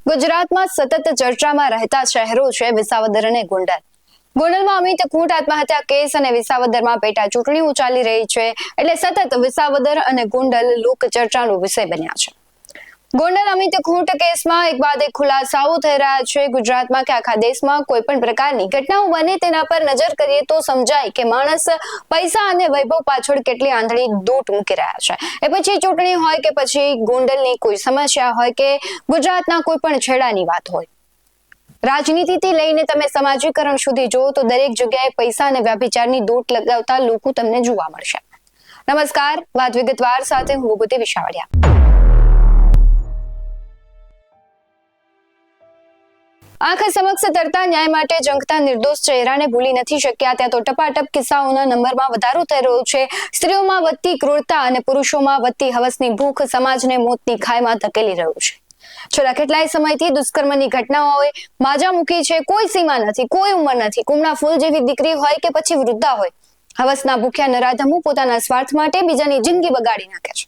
ગુજરાતમાં સતત ચર્ચામાં રહેતા શહેરો છે વિસાવદર અને ગોંડલ. ગોંડલમાં અમિત ખૂંટ આત્મહત્યા કેસ અને વિસાવદરમાં પેટા ચૂંટણીઓ ચાલી રહી છે, એટલે સતત વિસાવદર અને ગોંડલ લોક ચર્ચાનો વિષય બન્યા છે. ગોંડલ અમિત ખૂંટ કેસમાં એક બાદ એક ખુલાસાઓ થઈ રહ્યા છે. ગુજરાતમાં કે આખા દેશમાં કોઈ પણ પ્રકારની ઘટનાઓ બને તેના પર નજર કરીએ તો સમજાય કે માણસ પૈસા અને વૈભવ પાછળ કેટલી આંધળી દોટ મૂકી રહ્યા છે. એ પછી ચૂંટણી હોય કે પછી ગોંડલની કોઈ સમસ્યા હોય કે ગુજરાતના કોઈ પણ છેડાની વાત હોય, રાજનીતિથી લઈને તમે સમાજીકરણ સુધી જુઓ તો દરેક જગ્યાએ પૈસા અને વ્યભિચારની દોટ લગાવતા લોકો તમને જોવા મળશે. નમસ્કાર, વાત વિગતવાર સાથે હું વિભૂતિ વિશાવડિયા. આંખ સમક્ષ તરતા ન્યાય માટે ઝંખતા નિર્દોષ ચહેરાને ભૂલી નથી શક્યા, ત્યાં તો ટપાટપ કિસ્સાઓના નંબરમાં વધારો થઈ રહ્યો છે. સ્ત્રીઓમાં વધતી ક્રૂરતા અને પુરુષોમાં વધતી હવસની ભૂખ સમાજને મોતની ખાઈમાં ધકેલી રહ્યું છે. છેલ્લા કેટલાય સમયથી દુષ્કર્મની ઘટનાઓએ માજા મૂકી છે. કોઈ સીમા નથી, કોઈ ઉંમર નથી. કુમળા ફૂલ જેવી દીકરી હોય કે પછી વૃદ્ધા હોય, હવસના ભૂખ્યા નરાધમો પોતાના સ્વાર્થ માટે બીજાની જિંદગી બગાડી નાખે છે.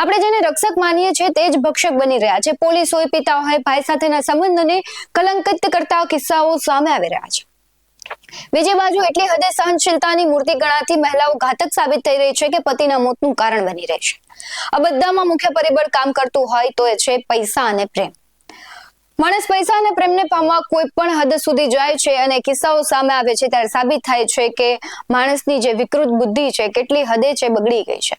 આપણે જેને રક્ષક માનીએ છીએ તે જ ભક્ષક બની રહ્યા છે. પોલીસ હોય, પિતા હોય, ભાઈ સાથેના સંબંધને કલંકિત કરતા કિસ્સાઓ સામે આવી રહ્યા છે. બીજી બાજુ એટલી હદે સહનશીલતાની મૂર્તિ ગણાતી મહિલાઓ ઘાતક સાબિત થઈ રહી છે કે પતિના મોતનું કારણ બની રહી છે. આ બધામાં મુખ્ય પરિબળ કામ કરતું હોય તો એ છે પૈસા અને પ્રેમ. માણસ પૈસા અને પ્રેમને પામવા કોઈ પણ હદ સુધી જાય છે અને કિસ્સાઓ સામે આવે છે ત્યારે સાબિત થાય છે કે માણસની જે વિકૃત બુદ્ધિ છે કેટલી હદે છે બગડી ગઈ છે.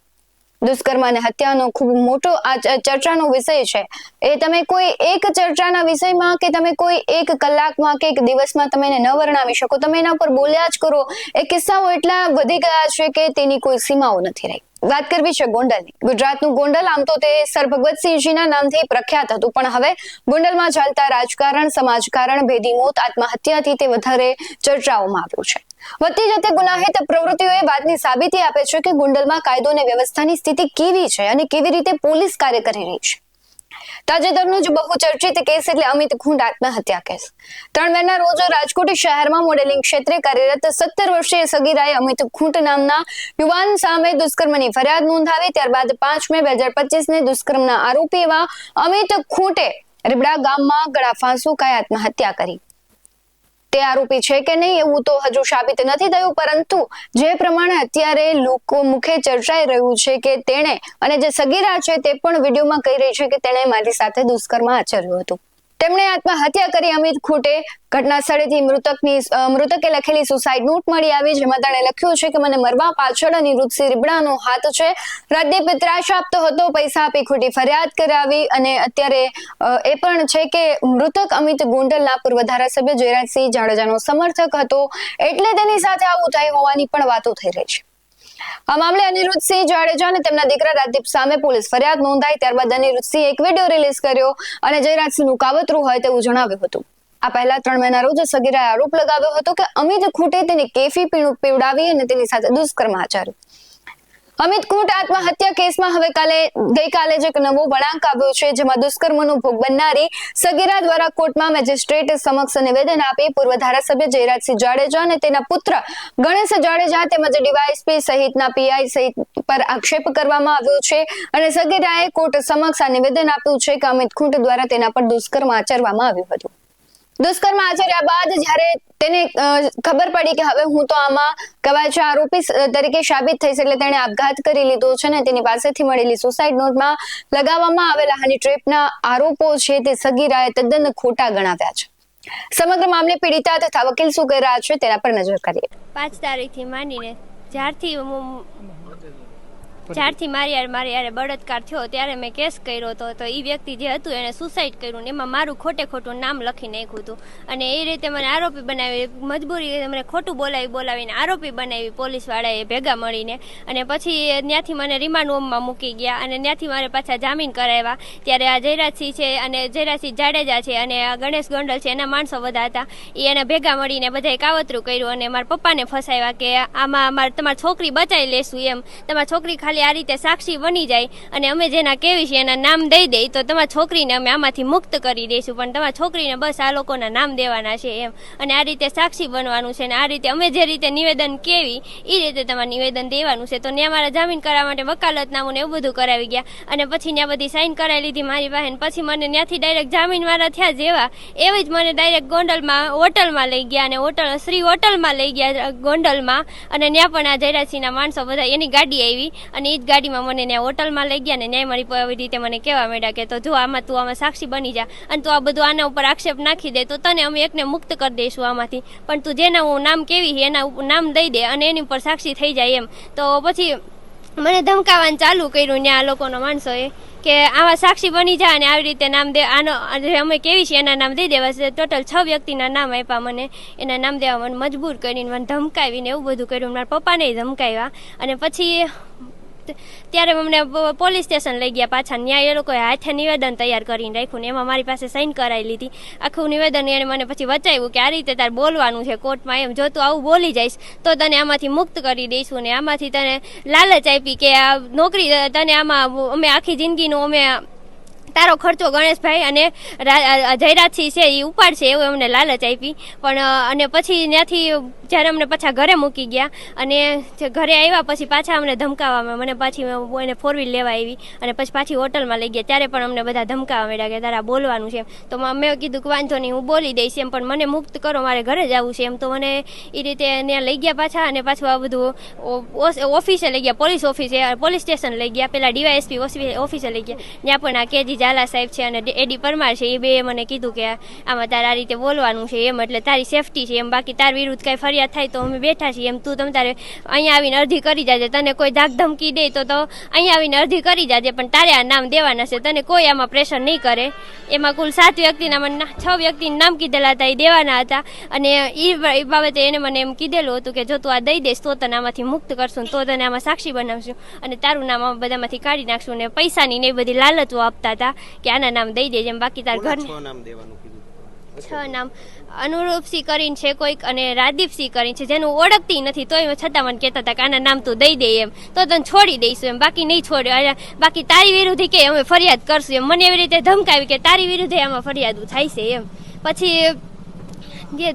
દુષ્કર્મ અને હત્યાનો ખૂબ મોટો આ ચર્ચાનો વિષય છે. એ તમે કોઈ એક ચર્ચાના વિષયમાં કે તમે કોઈ એક કલાકમાં કે એક દિવસમાં તમે એને ન વર્ણવી શકો. તમે એના પર બોલ્યા જ કરો. એ કિસ્સાઓ એટલા વધી ગયા છે કે તેની કોઈ સીમાઓ નથી રહી. વાત કરવી છે ગોંડલની. ગુજરાતનું ગોંડલ આમ તો તે સર ભગવતસિંહજીના નામથી પ્રખ્યાત હતું, પણ હવે ગોંડલમાં ચાલતા રાજકારણ, સમાજકારણ, ભેદી મોત, આત્મહત્યાથી તે વધારે ચર્ચાઓમાં આવ્યું છે. વધતી જતી ગુનાહિત પ્રવૃત્તિઓ એ વાતની સાબિતી આપે છે કે ગોંડલમાં કાયદો અને વ્યવસ્થાની સ્થિતિ કેવી છે અને કેવી રીતે પોલીસ કાર્ય કરી રહી છે. તાજેતરનો જ બહુ ચર્ચિત કેસ એટલે અમિત ખૂંટ આત્મહત્યા કેસ. 3 મેના રોજ રાજકોટ શહેરમાં મોડેલિંગ ક્ષેત્રે કાર્યરત 17 વર્ષીય સગીરાએ અમિત ખૂંટ નામના યુવાન સામે દુષ્કર્મની ફરિયાદ નોંધાવી. ત્યારબાદ 5 મે 2025 ને દુષ્કર્મના આરોપી એવા અમિત ખૂંટે રીબડા ગામમાં ગળા ફાંસો ખાઈ આત્મહત્યા કરી. તે આરોપી છે કે નહીં એવું તો હજુ સાબિત નથી થયું, પરંતુ જે પ્રમાણે અત્યારે લોકો મુખે ચર્ચાઈ રહ્યું છે કે તેણે અને જે સગીરા છે તે પણ વિડીયોમાં કહી રહી છે કે તેણે મારી સાથે દુષ્કર્મ આચર્યું હતું. તેમણે આત્મહત્યા કરી. અમિત ખૂંટે ઘટના સ્થળેથી મૃતકે લખેલી સુસાઇડ નોટ મળી આવી, જેમાં તેણે લખ્યું છે કે મને મરવા પાછળ નિવૃત્તિ રીબડાનો હાથ છે. રાજદીપ ત્રાસ આપતો હતો, પૈસા આપી ખોટી ફરિયાદ કરાવી અને અત્યારે એ પણ છે કે મૃતક અમિત ગોંડલના પૂર્વ ધારાસભ્ય જયરાજસિંહ જાડેજાનો સમર્થક હતો, એટલે તેની સાથે આવું થયું હોવાની પણ વાતો થઈ રહી છે. આ મામલે અનિરુદ્ધસિંહ જાડેજા અને તેમના દીકરા રાજદીપ સામે પોલીસ ફરિયાદ નોંધાઈ. ત્યારબાદ અનિરુદ્ધસિંહ એક વિડીયો રિલીઝ કર્યો અને જયરાજસિંહનું કાવતરું હોય તેવું જણાવ્યું હતું. આ પહેલા 3 મહિના રોજ સગીરાએ આરોપ લગાવ્યો હતો કે અમિત ખૂંટે તેને કેફી પીણું પીવડાવી અને તેની સાથે દુષ્કર્મ આચર્યું. અમિત ખૂંટ આત્મહત્યા કેસમાં હવે ગઈકાલે જ એક નવો વળાંક આવ્યો છે, જેમાં દુષ્કર્મનો ભોગ બનનારી સગીરા દ્વારા કોર્ટમાં મેજિસ્ટ્રેટ સમક્ષ નિવેદન આપી પૂર્વ ધારાસભ્ય જયરાજસિંહ જાડેજા અને તેના પુત્ર ગણેશ જાડેજા તેમજ ડીવાયએસપી સહિતના પીઆઈ સહિત પર આક્ષેપ કરવામાં આવ્યો છે અને સગીરાએ કોર્ટ સમક્ષ આ નિવેદન આપ્યું છે કે અમિત ખૂંટ દ્વારા તેના પર દુષ્કર્મ આચરવામાં આવ્યું હતું. દુષ્કર્મ આચર્યા બાદ જ્યારે તેને ખબર પડી કે હવે હું તો આમાં કહેવાય છે આરોપી તરીકે સાબિત થઈશ, એટલે તેણે આપઘાત કરી લીધો છે અને તેની પાસેથી મળેલી સુસાઇડ નોટમાં લગાવવામાં આવેલા હની ટ્રેપના આરોપો છે તે સગીરાએ તદ્દન ખોટા ગણાવ્યા છે. સમગ્ર મામલે પીડિતા તથા વકીલ શું કહી રહ્યા છે તેના પર નજર કરીએ. 5 તારીખથી માંડીને જ્યારથી મારી યારે બળાત્કાર થયો ત્યારે મેં કેસ કર્યો હતો, તો એ વ્યક્તિ જે હતું એને સુસાઇડ કર્યું ને એમાં મારું ખોટું નામ લખી નાખ્યું હતું અને એ રીતે મને આરોપી બનાવી, મજબૂરી મને ખોટું બોલાવીને આરોપી બનાવી પોલીસવાળાએ ભેગા મળીને. અને પછી ત્યાંથી મને રિમાન્ડ હોમમાં મૂકી ગયા અને ત્યાંથી મારે પાછા જામીન કરાવ્યા. ત્યારે આ જયરાજસિંહ છે અને જયરાજસિંહ જાડેજા છે અને આ ગણેશ ગોંડલ છે, એના માણસો બધા હતા, એને ભેગા મળીને બધાએ કાવતરું કર્યું અને મારા પપ્પાને ફસાવ્યા કે આમાં તમારી છોકરી બચાવી લેશું, એમ તમારી છોકરી ખાલી ખાલી આ રીતે સાક્ષી બની જાય અને અમે જેના કેવી છે એના નામ દઈ દઈ તો તમારી છોકરીને અમે આમાંથી મુક્ત કરી દઈશું, પણ તમારી છોકરીને બસ આ લોકોના નામ દેવાના છે એમ, અને આ રીતે સાક્ષી બનવાનું છે, અને આ રીતે અમે જે રીતે નિવેદન કેવી એ રીતે તમારે નિવેદન દેવાનું છે. તો ત્યાં મારા જામીન કરાવવા માટે વકાલતનામું ને એવું બધું કરાવી ગયા, અને પછી ત્યાં બધી સાઈન કરાવી લીધી મારી બહેન. પછી મને ત્યાંથી ડાયરેક્ટ જામીન વાળા થયા જેવા એવી જ મને ડાયરેક્ટ ગોંડલમાં હોટલમાં લઈ ગયા, અને શ્રી હોટલમાં લઈ ગયા ગોંડલમાં, અને ત્યાં પણ આ જયરાજસિંહના માણસો બધા એની ગાડી આવી, અને એ જ ગાડીમાં મને ત્યાં હોટલમાં લઈ ગયા, ને ન્યાય મારી આવી રીતે મને કહેવા માંડ્યા કે તો જો આમાં તું આમાં સાક્ષી બની જા, અને તું આ બધું આના ઉપર આક્ષેપ નાખી દે તો તને અમે એકને મુક્ત કરી દઈશું આમાંથી, પણ તું જેના હું નામ કેવી એના નામ દઈ દે અને એની ઉપર સાક્ષી થઈ જાય એમ. તો પછી મને ધમકાવવાનું ચાલુ કર્યું ત્યાં લોકોના માણસોએ કે આવા સાક્ષી બની જાય અને આવી રીતે નામ દે, આનો અમે કેવી છે એના નામ દઈ દેવા છે. ટોટલ 6 વ્યક્તિના નામ આપ્યા મને, એના નામ દેવા મને મજબૂર કરીને મને ધમકાવીને એવું બધું કર્યું. મારા પપ્પાને ધમકાવ્યા, અને પછી ત્યારે અમને પોલીસ સ્ટેશન લઈ ગયા પાછા. ન્યાય એ લોકોએ હાથે નિવેદન તૈયાર કરીને રાખ્યું ને એમાં મારી પાસે સાઈન કરાવી લીધી. આખું નિવેદન એને મને પછી વચાવ્યું કે આ રીતે તારે બોલવાનું છે કોર્ટમાં એમ, જો તું આવું બોલી જઈશ તો તને આમાંથી મુક્ત કરી દઈશું, ને આમાંથી તને લાલચ આપી કે આ નોકરી તને આમાં અમે આખી જિંદગીનું અમે તારો ખર્ચો ગણેશભાઈ અને જયરાજસિંહ છે એ ઉપાડશે એવું અમને લાલચ આપી. પણ અને પછી ત્યાંથી જ્યારે અમને પાછા ઘરે મૂકી ગયા, અને ઘરે આવ્યા પછી પાછા અમને ધમકાવવામાં, મને પાછી એને 4 વ્હીલ લેવા આવી અને પછી પાછી હોટલમાં લઈ ગયા, ત્યારે પણ અમને બધા ધમકાવવા માંડ્યા કે તારા બોલવાનું છે. તો મેં કીધું કે વાંધો નહીં હું બોલી દઈશ એમ, પણ મને મુક્ત કરો, મારે ઘરે જવું છે એમ. તો મને એ રીતે ત્યાં લઈ ગયા પાછા, અને પાછું આ બધું ઓફિસે લઈ ગયા, પોલીસ સ્ટેશન લઈ ગયા, પેલા ડીવાયએસપી ઓફિસે લઈ ગયા. ત્યાં પણ આ કેજી ઝાલા સાહેબ છે અને એડી પરમાર છે, એ બે મને કીધું કે આમાં તારે આ રીતે બોલવાનું છે એમ, એટલે તારી સેફટી છે એમ, બાકી તાર વિરુદ્ધ કઈ ફરિયાદ થાય તો અમે બેઠા છીએ એમ, તું તારે અહીંયા આવીને અરજી કરી જાજે, તને કોઈ ધાક ધમકી દે તો અહીંયા આવીને અરજી કરી જાજે, પણ તારે આ નામ દેવાના છે, તને કોઈ આમાં પ્રેશર નહીં કરે. એમાં કુલ 7 વ્યક્તિના મને 6 વ્યક્તિના નામ કીધેલા હતા, એ દેવાના હતા, અને એ બાબતે એને મને એમ કીધેલું હતું કે જો તું આ દઈ દઈશ તો તને આમાંથી મુક્ત કરશું, તો તને આમાં સાક્ષી બનાવશું, અને તારું નામ આ બધામાંથી કાઢી નાખશું, ને પૈસાની ને એ બધી લાલચો આપતા હતા કે આના નામ દઈ દેજે, બાકી તાર ઘર 6 નામ અનુરૂપસિંહ કરીને છે કોઈક, અને રાદીપસિંહ કરીને છે જેનું ઓળખતી નથી, તોય છતાં મને કહેતા હતા કે આના નામ તું દઈ દે એમ, તો તને છોડી દઈશું એમ, બાકી નહીં છોડ્યો, બાકી તારી વિરુદ્ધ કે અમે ફરિયાદ કરશું એમ. મને એવી રીતે ધમકાવી કે તારી વિરુદ્ધ આમાં ફરિયાદ થાય છે એમ. પછી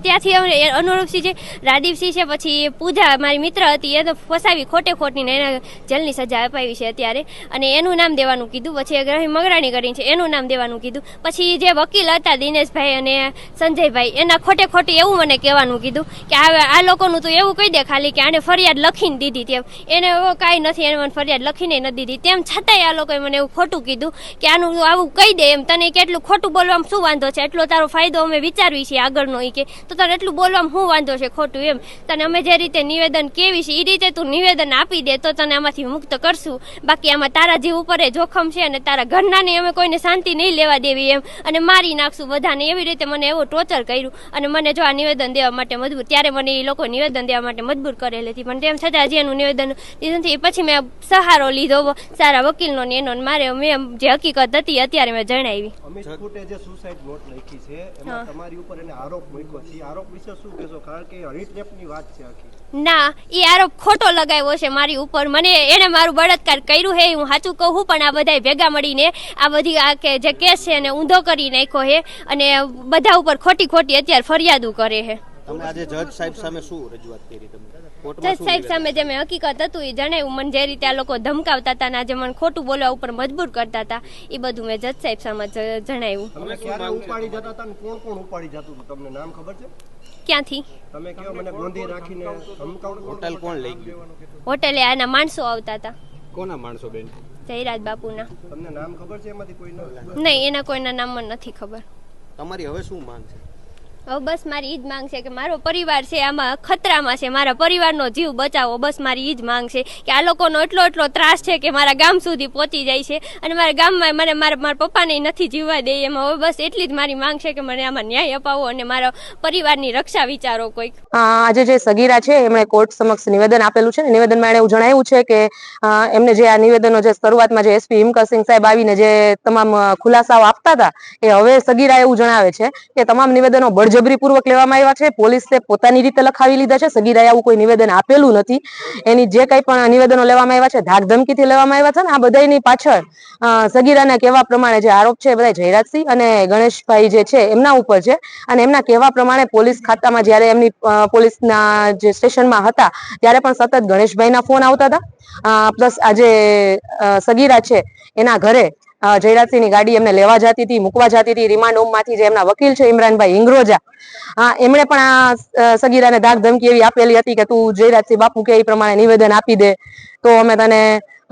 ત્યાંથી અમે અનુરૂપસિંહ છે, રાદીપસિંહ છે, પછી પૂજા મારી મિત્ર હતી એ તો ફસાવી ખોટની ને એને જેલની સજા અપાવી છે અત્યારે, અને એનું નામ દેવાનું કીધું. પછી ગ્રહી મગરાણી કરીને છે એનું નામ દેવાનું કીધું. પછી જે વકીલ હતા દિનેશભાઈ અને સંજયભાઈ એના ખોટી એવું મને કહેવાનું કીધું કે આ લોકોનું તો એવું કહી દે ખાલી કે આને ફરિયાદ લખીને દીધી તેમ, એને કાંઈ નથી, એને મને ફરિયાદ લખીને નથી દીધી, તેમ છતાંય આ લોકોએ મને એવું ખોટું કીધું કે આનું આવું કહી દે એમ, તને કેટલું ખોટું બોલવામાં શું વાંધો છે, એટલો તારો ફાયદો અમે વિચારવી છીએ આગળનો, એ કે તો તને એટલું બોલવામાં શું વાંધો છે ખોટું એમ, તને અમે જે રીતે નિવેદન કેવી છે એ રીતે તું નિવેદન આપી દે તો તને આમાંથી મુક્ત કરશું, બાકી આમાં તારા જીવ ઉપર જોખમ છે, અને તારા ઘરનાને અમે કોઈને શાંતિ નહીં લેવા દેવી એમ, અને મારી નાખશું બધાને, એવી રીતે મને એવો ટોર્ચર કર્યું. અને મને જો આ નિવેદન દેવા માટે મજબૂર, ત્યારે મને એ લોકો નિવેદન દેવા માટે મજબૂર કરેલી હતી, પણ તેમ છતાં હજી એનું નિવેદન દીધું નથી. પછી મેં સહારો લીધો સારા વકીલનો ને એનો, મારે મેં જે હકીકત હતી અત્યારે મેં જણાવી. જે સુસાઇડ નોટ લખી છે એમાં તમારી ઉપર એને આરોપ મૂક્યો છે, આરોપ વિશે શું કહેશો, કારણ કે હરીટનેપની વાત છે આખી? ના, એ આરોપ ખોટો લગાવ્યો છે મારી ઉપર, મને એને મારું બળાત્કાર કર્યું હે હું સાચું કહું, પણ આ બધા ભેગા મળીને આ બધી આ કે જે કેસ છે એને ઊંધો કરી નાખ્યો હે, અને બધા ઉપર ખોટી અત્યારે ફરિયાદો કરે છે. તમે આજે જજ સાહેબ સામે શું રજૂઆત કરી? તમે જજ સાહેબ સામે જે મેં હકીકત હતું એ જણાવ્યું, મને જે રીતે આ લોકો ધમકાવતા હતા ને જે મને ખોટું બોલવા ઉપર મજબૂર કરતા હતા એ બધું મેં જજ સાહેબ સામે જણાવ્યું. તમે ક્યારે ઉપાડી જતા હતા ને કોણ ઉપાડી જતું હતું તમને નામ ખબર છે? ક્યાંથી? તમે કહો મને ગોંધી રાખીને ધમકાવતો. હોટેલ કોણ લઈ ગયું? હોટેલે આના માણસો આવતા હતા. કોના માણસો બેન? જયરાજ બાપુના. તમને નામ ખબર છે એમાંથી કોઈના? નહીં, એના કોઈના નામ મને નથી ખબર. તમારી હવે શું માંગ છે? હવે બસ મારી ઈ જ માંગ છે કે મારો પરિવાર છે આમાં ખતરામાં છે, મારા પરિવારનો જીવ બચાવો, બસ મારી ઈ જ માંગ છે કે આ લોકોનો એટલો ત્રાસ છે કે મારા ગામ સુધી પહોંચી જાય છે, અને મારા ગામમાં મને મારા પપ્પાને નથી જીવવા દે એમ. હવે બસ એટલી જ મારી માંગ છે કે મને આમાં ન્યાય અપાવો અને મારા પરિવારની રક્ષા વિચારો કોઈક. આજે જે સગીરા છે એમણે કોર્ટ સમક્ષ નિવેદન આપેલું છે, નિવેદનમાં એણે એવું જણાવ્યું છે કે એમને જે આ નિવેદનો જે શરૂઆતમાં જે એસપી હિમકરસિંહ સાહેબ આવીને જે તમામ ખુલાસાઓ આપતા હતા એ હવે સગીરા એવું જણાવે છે કે તમામ નિવેદનો બળજબરી બળજબરીપૂર્વક લેવામાં આવ્યા છે. પોલીસે પોતાની રીતે લખાવી લીધા છે. સગીરાએ આવું કોઈ નિવેદન આપેલું નથી. એની જે કંઈ પણ નિવેદનો લેવામાં આવ્યા છે ધાક ધમકીથી લેવામાં આવ્યા છે ને આ બધાની પાછળ સગીરાના કહેવા પ્રમાણે જે આરોપ છે એ બધા જયરાજસિંહ અને ગણેશભાઈ જે છે એમના ઉપર છે. અને એમના કહેવા પ્રમાણે પોલીસ ખાતામાં જ્યારે એમની પોલીસના જે સ્ટેશનમાં હતા ત્યારે પણ સતત ગણેશભાઈના ફોન આવતા હતા. પ્લસ આજે સગીરા છે એના ઘરે જયરાજસિંહની ગાડી એમને લેવા જતી હતી, મૂકવા જતી હતી. રિમાન્ડ હોમમાંથી જે એમના વકીલ છે ઇમરાનભાઈ ઇંગ્રોજા, એમણે પણ આ સગીરાને ધાક ધમકી એવી આપેલી હતી કે તું જયરાજસિંહ બાપુ કે એ પ્રમાણે નિવેદન આપી દે તો અમે તને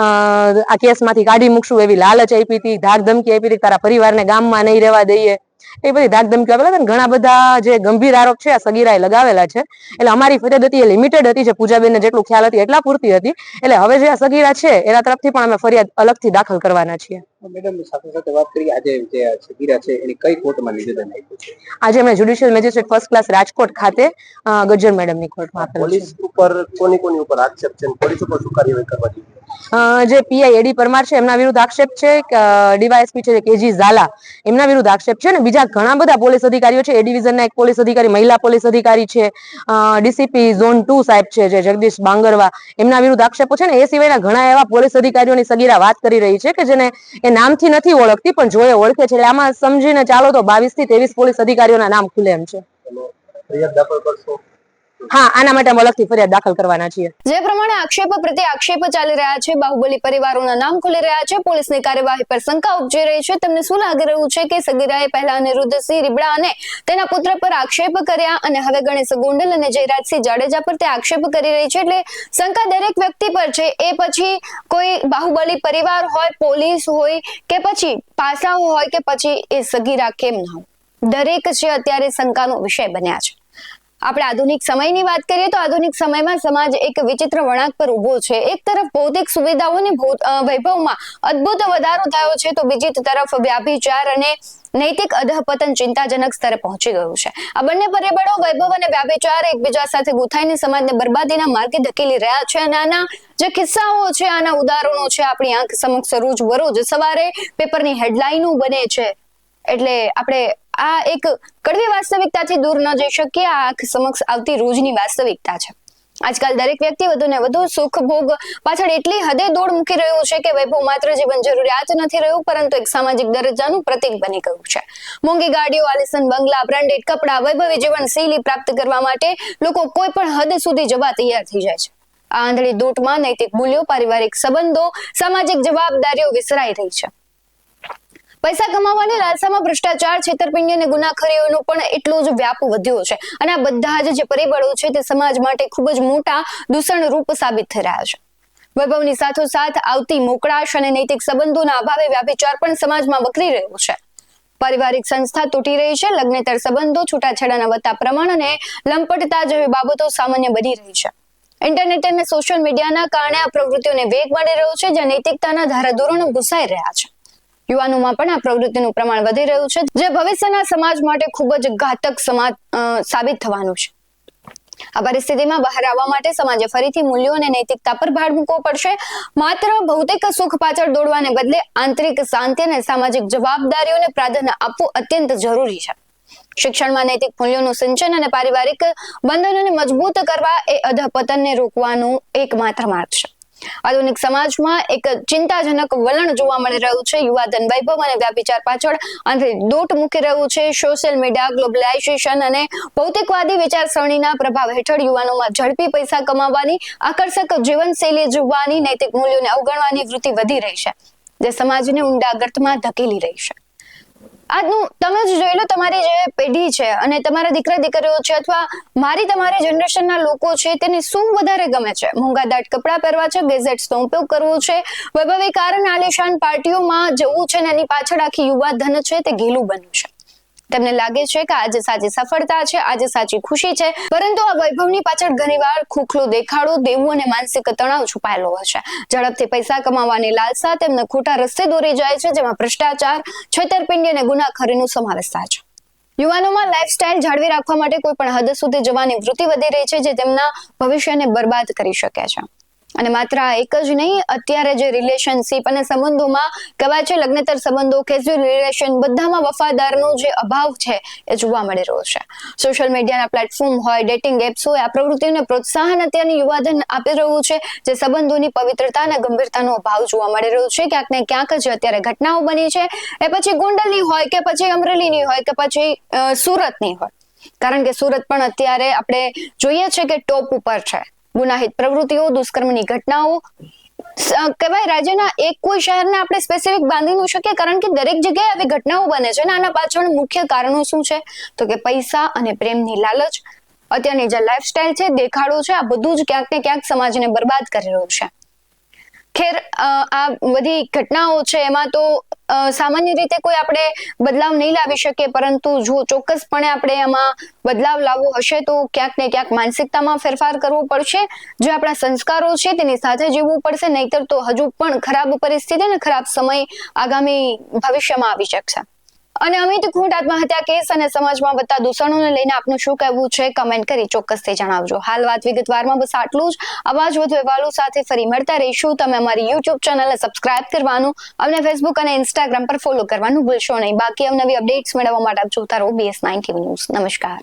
આ કેસમાંથી કાઢી મૂકશું એવી લાલચ આપી હતી, ધાક ધમકી આપી હતી, તારા પરિવારને ગામમાં નહીં રહેવા દઈએ, એ બધી ધાક ધમકી આપેલા હતા. ઘણા બધા જે ગંભીર આરોપ છે આ સગીરાએ લગાવેલા છે. એટલે અમારી ફરિયાદ હતી એ લિમિટેડ હતી, જે પૂજાબેનને જેટલું ખ્યાલ હતી એટલા પૂરતી હતી. એટલે હવે જે આ સગીરા છે એના તરફથી પણ અમે ફરિયાદ અલગથી દાખલ કરવાના છીએ. મેડમ, સાથે સાથે વાત કરીએ, આજે જે સગીરા છે એની કઈ કોર્ટમાં નિવેદન આપ્યું છે? આજે અમે judicial magistrate first class Rajkot ખાતે ગજ્જર મેડમની કોર્ટમાં આપેલું છે. પોલીસ ઉપર કોની ઉપર આક્ષેપ છે, પોલીસ ઉપર શું કાર્યવાહી કરવા જોઈએ? જે પીઆઈ એડી પરમાર છે એમના વિરુદ્ધ આક્ષેપ છે, ડીવાયએસપી છે કેજી ઝાલા એમના વિરુદ્ધ આક્ષેપ છે, અને બીજા ઘણા બધા પોલીસ અધિકારીઓ છે. એ ડિવિઝનના એક પોલીસ અધિકારી, મહિલા પોલીસ અધિકારી છે, ડીસીપી ઝોન 2 સાહેબ છે જે જગદીશ બાંગરવા, એમના વિરુદ્ધ આક્ષેપો છે. ને એ સિવાયના ઘણા એવા પોલીસ અધિકારીઓની સગીરા વાત કરી રહી છે કે જેને એ નામથી નથી ઓળખતી પણ જો એ ઓળખે છે. એટલે આમાં સમજીને ચાલો તો 22 થી 23 પોલીસ અધિકારીઓના નામ ખુલે એમ છે. ફરિયાદ દાખલ કરશો? હા, આના માટે અમે અલગથી ફરિયાદ દાખલ કરવાના છીએ. જે પ્રમાણે આક્ષેપ પ્રત્યે આક્ષેપ ચાલી રહ્યા છે, બાહુબલી પરિવારોના નામ ખુલી રહ્યા છે, પોલીસની કાર્યવાહી પર શંકા ઉપજી રહી છે. તમને શું લાગી રહ્યું છે કે સગીરાએ પહેલા અનિરુદ્ધસિંહ રીબડા અને તેના પુત્ર પર આક્ષેપ કર્યા અને હવે ગણેશ ગોંડલ અને જયરાજસિંહ જાડેજા પર તે આક્ષેપ કરી રહી છે? એટલે શંકા દરેક વ્યક્તિ પર છે. એ પછી કોઈ બાહુબલી પરિવાર હોય, પોલીસ હોય કે પછી પાસાઓ હોય કે પછી એ સગીરા કેમ ના હોય, દરેક છે અત્યારે શંકાનો વિષય બન્યા છે. આપણે આધુનિક સમયની વાત કરીએ તો આધુનિક સમયમાં સમાજ એક વિચિત્ર વળાંક પર ઉભો છે. એક તરફ ભૌતિક સુવિધાઓની વૈભવમાં અદ્ભુત વધારો થયો છે તો બીજી તરફ વ્યાભિચાર અને નૈતિક અધઃપતન ચિંતાજનક સ્તરે પહોંચી ગયું છે. આ બંને પરિબળો વૈભવ અને વ્યાભિચાર એકબીજા સાથે ગૂંથાઈને સમાજને બરબાદીના માર્ગે ધકેલી રહ્યા છે. અને આના જે કિસ્સાઓ છે, આના ઉદાહરણો છે, આપણી આંખ સમક્ષ રોજ બરોજ સવારે પેપરની હેડલાઇનો બને છે. એટલે આપણે આ એક કડવી વાસ્તવિકતાથી દૂર ન જઈ શકીએ. આ આંખ સમક્ષ આવતી રોજની વાસ્તવિકતા છે. આજકાલ દરેક વ્યક્તિ વધુ ને વધુ સુખ ભોગ પાછળ એટલી હદે દોડ મૂકી રહ્યું છે કે વૈભવ માત્ર જીવન જરૂરિયાત નથી રહ્યું પરંતુ એક સામાજિક દરજ્જાનું પ્રતીક બની ગયું છે. મોંઘી ગાડીઓ, આલિશાન બંગલા, બ્રાન્ડેડ કપડા, વૈભવી જીવનશૈલી પ્રાપ્ત કરવા માટે લોકો કોઈ પણ હદ સુધી જવા તૈયાર થઈ જાય છે. આ આંધળી દોટમાં નૈતિક મૂલ્યો, પારિવારિક સંબંધો, સામાજિક જવાબદારીઓ વિસરાઈ રહી છે. પૈસા કમાવાની લાલસામાં ભ્રષ્ટાચાર, છેતરપિંડી અને ગુનાખોરીઓનો પણ એટલો જ વ્યાપ વધ્યો છે. અને આ બધા જ જે પરિબળો છે તે સમાજ માટે ખૂબ જ મોટા દૂષણ રૂપ સાબિત થઈ રહ્યા છે. વૈભવની સાથોસાથ આવતી મોકળાશ અને નૈતિક સંબંધોના અભાવે વ્યાભિચાર પણ સમાજમાં વકરી રહ્યો છે. પારિવારિક સંસ્થા તૂટી રહી છે. લગ્નેતર સંબંધો, છૂટાછેડાના વધતા પ્રમાણ અને લંપટતા જેવી બાબતો સામાન્ય બની રહી છે. ઇન્ટરનેટ અને સોશિયલ મીડિયાના કારણે આ પ્રવૃત્તિઓને વેગ મળી રહ્યો છે, જ્યાં નૈતિકતાના ધારાધોરણો ભૂસાઈ રહ્યા છે. યુવાનોમાં પણ આ પ્રવૃત્તિનું પ્રમાણ વધી રહ્યું છે, જે ભવિષ્યના સમાજ માટે ખૂબ જ ઘાતક સાબિત થવાનું છે. આ પરિસ્થિતિમાં બહાર આવવા માટે સમાજે ફરીથી મૂલ્યો અને નૈતિકતા પર ભાર મૂકવો પડશે. માત્ર ભૌતિક સુખ પાછળ દોડવાને બદલે આંતરિક શાંતિ અને સામાજિક જવાબદારીઓને પ્રાધાન્ય આપવું અત્યંત જરૂરી છે. શિક્ષણમાં નૈતિક મૂલ્યોનું સિંચન અને પારિવારિક બંધનોને મજબૂત કરવા એ અધઃપતનને રોકવાનું એકમાત્ર માર્ગ છે. આધુનિક સમાજમાં એક ચિંતાજનક વલણ જોવા મળી રહ્યું છે. યુવાધન વૈભવ અને વ્યાભિચાર પાછળ આંતરિક દોટ મૂકી રહ્યું છે. સોશિયલ મીડિયા, ગ્લોબલાઇઝેશન અને ભૌતિકવાદી વિચારસરણીના પ્રભાવ હેઠળ યુવાનોમાં ઝડપી પૈસા કમાવાની, આકર્ષક જીવનશૈલી જીવવાની, નૈતિક મૂલ્યોને અવગણવાની વૃત્તિ વધી રહી છે, જે સમાજને ઊંડા ગર્તમાં ધકેલી રહી છે. આજનું તમે જ જોઈ લો, તમારી જે પેઢી છે અને તમારા દીકરા દીકરીઓ છે અથવા મારી તમારી જનરેશનના લોકો છે તેને શું વધારે ગમે છે? મોંઘાદાટ કપડાં પહેરવા છે, ગેઝેટ્સનો ઉપયોગ કરવો છે, વૈભવી કાર અને આલિશાન પાર્ટીઓમાં જવું છે, અને એની પાછળ આખી યુવા ધન છે તે ઘેલું બન્યું છે. તેમને લાગે છે કે આજે સાચી સફળતા છે, આજે સાચી ખુશી છે, પરંતુ આ વૈભવની પાછળ ઘણીવાર ખોખલો દેખાડો, દેવું અને માનસિક તણાવ છુપાયેલો હોય છે. ઝડપથી પૈસા કમાવાની લાલસા તેમને ખોટા રસ્તે દોરી જાય છે, જેમાં ભ્રષ્ટાચાર, છેતરપિંડી અને ગુનાખોરીનો સમાવેશ થાય છે. યુવાનોમાં લાઇફસ્ટાઇલ જાળવી રાખવા માટે કોઈ પણ હદ સુધી જવાની વૃત્તિ વધી રહી છે, જે તેમના ભવિષ્યને બરબાદ કરી શકે છે. અને માત્ર આ એક જ નહીં, અત્યારે જે રિલેશનશિપ અને સંબંધોમાં કહેવાય છે લગ્નેતર સંબંધો, કેઝ્યુઅલ રિલેશન, બધામાં વફાદારનો જે અભાવ છે એ જોવા મળી રહ્યો છે. સોશિયલ મીડિયાના પ્લેટફોર્મ હોય, ડેટિંગ એપ્સ હોય, આ પ્રવૃત્તિઓને પ્રોત્સાહન અત્યારની યુવાધન આપી રહ્યું છે, જે સંબંધોની પવિત્રતા અને ગંભીરતાનો અભાવ જોવા મળી રહ્યો છે. ક્યાંક ને ક્યાંક જે અત્યારે ઘટનાઓ બની છે એ પછી ગોંડલની હોય કે પછી અમરેલીની હોય કે પછી સુરતની હોય, કારણ કે સુરત પણ અત્યારે આપણે જોઈએ છે કે ટોપ ઉપર છે. ગુનાહિત પ્રવૃત્તિઓ, દુષ્કર્મની ઘટનાઓ, કહેવાય રાજ્યના એક કોઈ શહેરને આપણે સ્પેસિફિક બાંધી ન શકીએ, કારણ કે દરેક જગ્યાએ આવી ઘટનાઓ બને છે. આના પાછળ મુખ્ય કારણો શું છે? તો કે પૈસા અને પ્રેમની લાલચ, અત્યારની જે લાઈફસ્ટાઈલ છે, દેખાડો છે, આ બધું જ ક્યાંક ને ક્યાંક સમાજને બરબાદ કરી રહ્યું છે. ખેર, આ બધી ઘટનાઓ છે એમાં તો સામાન્ય રીતે કોઈ આપણે બદલાવ નહીં લાવી શકીએ, પરંતુ જો ચોક્કસપણે આપણે એમાં બદલાવ લાવવો હશે તો ક્યાંક ને ક્યાંક માનસિકતામાં ફેરફાર કરવો પડશે. જે આપણા સંસ્કારો છે તેની સાથે જીવવું પડશે, નહીતર તો હજુ પણ ખરાબ પરિસ્થિતિ અને ખરાબ સમય આગામી ભવિષ્યમાં આવી શકશે. અને અમિત ખૂંટ આત્મહત્યા કેસ અને સમાજમાં વધતા દૂષણોને લઈને આપનું શું કહેવું છે, કમેન્ટ કરી ચોક્કસથી જણાવજો. હાલ વાત વિગતવારમાં બસ આટલું જ. આવા જ વધુ અહેવાલો સાથે ફરી મળતા રહીશું. તમે અમારી યુટ્યુબ ચેનલને સબસ્ક્રાઇબ કરવાનું, અમને ફેસબુક અને ઇન્સ્ટાગ્રામ પર ફોલો કરવાનું ભૂલશો નહીં. બાકી અવનવી અપડેટ્સ મેળવવા માટે આપ જોતા રહો BS9 TV ન્યૂઝ. નમસ્કાર.